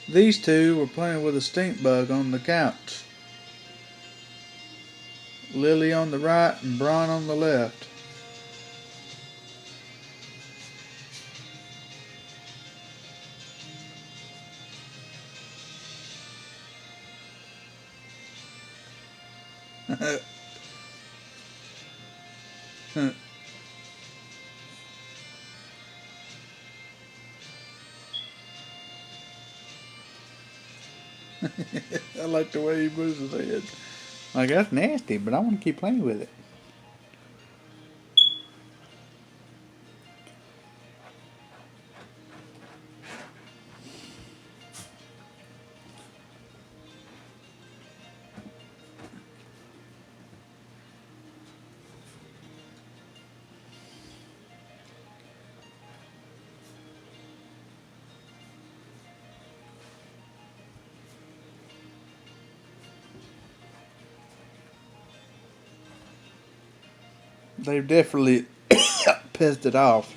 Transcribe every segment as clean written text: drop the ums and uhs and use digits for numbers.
These two were playing with a stink bug on the couch. Lily on the right and Bron on the left. I like the way he moves his head. Like, that's nasty, but I want to keep playing with it. They've definitely pissed it off.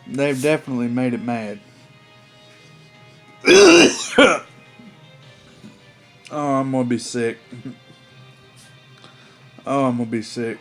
They've definitely made it mad. Oh, I'm gonna be sick. Oh, I'm gonna be sick.